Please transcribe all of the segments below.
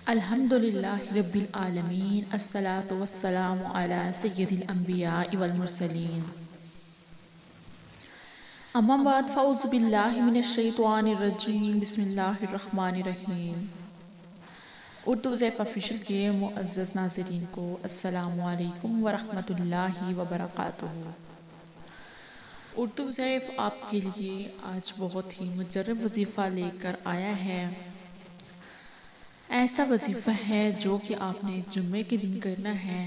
الحمد للہ رب العالمین، الصلاۃ والسلام علی سید الانبیاء والمرسلین، اما بعد فاعوذ باللہ من الشیطان الرجیم، بسم اللہ الرحمن الرحیم۔ اردو زیب آفیشل کے معزز ناظرین کو السلام علیکم ورحمۃ اللہ وبرکاتہ۔ اردو زیب آپ کے لیے آج بہت ہی مجرب وظیفہ لے کر آیا ہے۔ ایسا وظیفہ ہے جو کہ آپ نے جمعے کے دن کرنا ہے،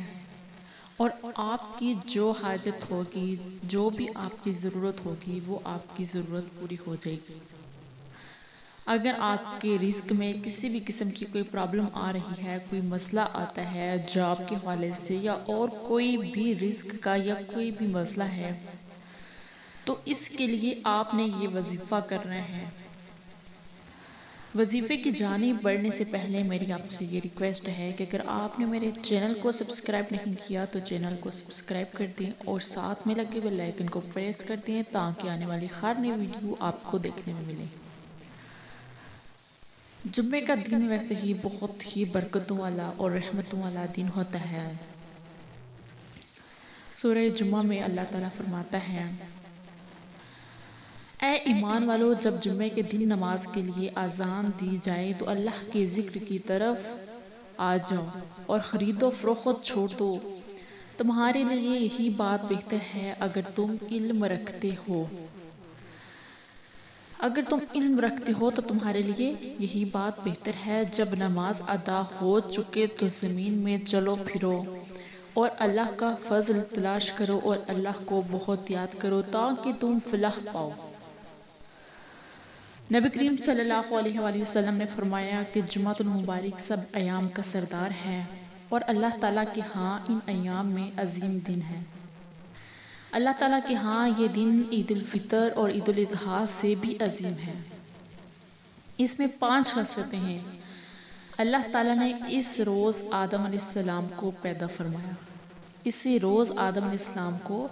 اور آپ کی جو حاجت ہوگی، جو بھی آپ کی ضرورت ہوگی، وہ آپ کی ضرورت پوری ہو جائے گی۔ اگر آپ کے رزق میں کسی بھی قسم کی کوئی پرابلم آ رہی ہے، کوئی مسئلہ آتا ہے جاب کے حوالے سے، یا اور کوئی بھی رزق کا یا کوئی بھی مسئلہ ہے، تو اس کے لیے آپ نے یہ وظیفہ کرنا ہے۔ وظیفے کی جانب بڑھنے سے پہلے میری آپ سے یہ ریکویسٹ ہے کہ اگر آپ نے میرے چینل کو سبسکرائب نہیں کیا تو چینل کو سبسکرائب کر دیں اور ساتھ میں لگے بیل آئیکن کو پریس کر دیں تاکہ آنے والی ہر نئی ویڈیو آپ کو دیکھنے میں ملے۔ جمعے کا دن ویسے ہی بہت ہی برکتوں والا اور رحمتوں والا دن ہوتا ہے۔ سورہ جمعہ میں اللہ تعالیٰ فرماتا ہے، اے ایمان والو، جب جمعے کے دن نماز کے لیے اذان دی جائے تو اللہ کے ذکر کی طرف آ جاؤ اور خرید و فروخت چھوڑ دو۔ تمہارے لیے یہی بات بہتر ہے اگر تم علم رکھتے ہو۔ اگر تم علم رکھتے ہو تو تمہارے لیے یہی بات بہتر ہے۔ جب نماز ادا ہو چکے تو زمین میں چلو پھرو اور اللہ کا فضل تلاش کرو اور اللہ کو بہت یاد کرو تاکہ تم فلاح پاؤ۔ نبی کریم صلی اللہ علیہ وآلہ وسلم نے فرمایا کہ جمعۃ المبارک سب ایام کا سردار ہے اور اللہ تعالیٰ کے ہاں ان ایام میں عظیم دن ہے۔ اللہ تعالیٰ کے ہاں یہ دن عید الفطر اور عید الاضحیٰ سے بھی عظیم ہے۔ اس میں 5 خصلتیں ہیں۔ اللہ تعالیٰ نے اس روز آدم علیہ السلام کو پیدا فرمایا۔ اسی روز آدم علیہ السلام کو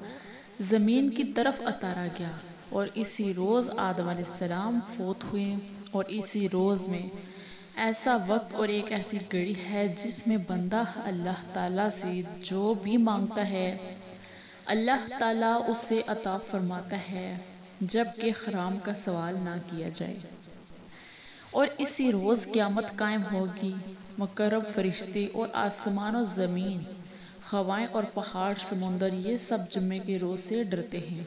زمین کی طرف اتارا گیا اور اسی روز آدم علیہ السلام فوت ہوئے، اور اسی روز میں ایسا وقت اور ایک ایسی گھڑی ہے جس میں بندہ اللہ تعالیٰ سے جو بھی مانگتا ہے اللہ تعالیٰ اسے عطا فرماتا ہے جبکہ حرام کا سوال نہ کیا جائے۔ اور اسی روز قیامت قائم ہوگی، مقرب فرشتے اور آسمان و زمین، ہوائیں اور پہاڑ، سمندر، یہ سب جمعے کے روز سے ڈرتے ہیں۔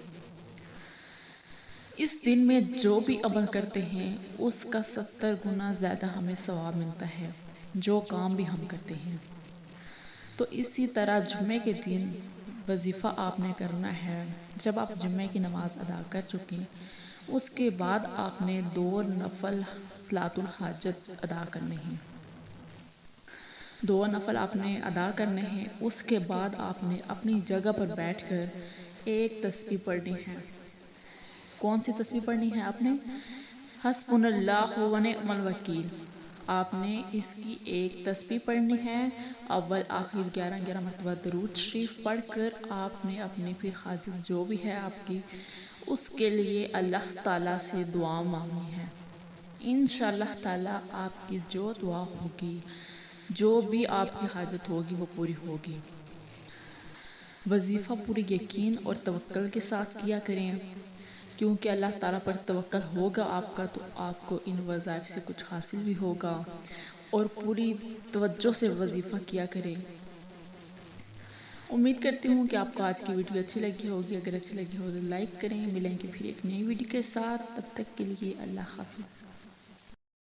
اس دن میں جو بھی عمل کرتے ہیں اس کا 70 گنا زیادہ ہمیں ثواب ملتا ہے جو کام بھی ہم کرتے ہیں۔ تو اسی طرح جمعے کے دن وظیفہ آپ نے کرنا ہے۔ جب آپ جمعے کی نماز ادا کر چکیں اس کے بعد آپ نے 2 نفل صلاۃ الحاجت ادا کرنے ہیں۔ 2 نفل آپ نے ادا کرنے ہیں۔ اس کے بعد آپ نے اپنی جگہ پر بیٹھ کر ایک تسبیح پڑھنی ہے۔ کون سی تسبیح پڑھنی ہے آپ نے؟ حسبنا اللہ و نعم الوکیل۔ آپ نے اس کی ایک تسبیح پڑھنی ہے۔ اول آخر 11 مرتبہ درود شریف پڑھ کر آپ نے اپنی پھر حاجت جو بھی ہے آپ کی اس کے لیے اللہ تعالیٰ سے دعا مانگنی ہے۔ انشاءاللہ تعالیٰ آپ کی جو دعا ہوگی، جو بھی آپ کی حاجت ہوگی وہ پوری ہوگی۔ وظیفہ پوری یقین اور توکل کے ساتھ کیا کریں، کیونکہ اللہ تعالیٰ پر توکل ہوگا آپ کا تو آپ کو ان وظائف سے کچھ حاصل بھی ہوگا، اور پوری توجہ سے وظیفہ کیا کریں۔ امید کرتی ہوں کہ آپ کو آج کی ویڈیو اچھی لگی ہوگی۔ اگر اچھی لگی ہو تو لائک کریں۔ ملیں گے پھر ایک نئی ویڈیو کے ساتھ، تب تک کے لیے اللہ حافظ۔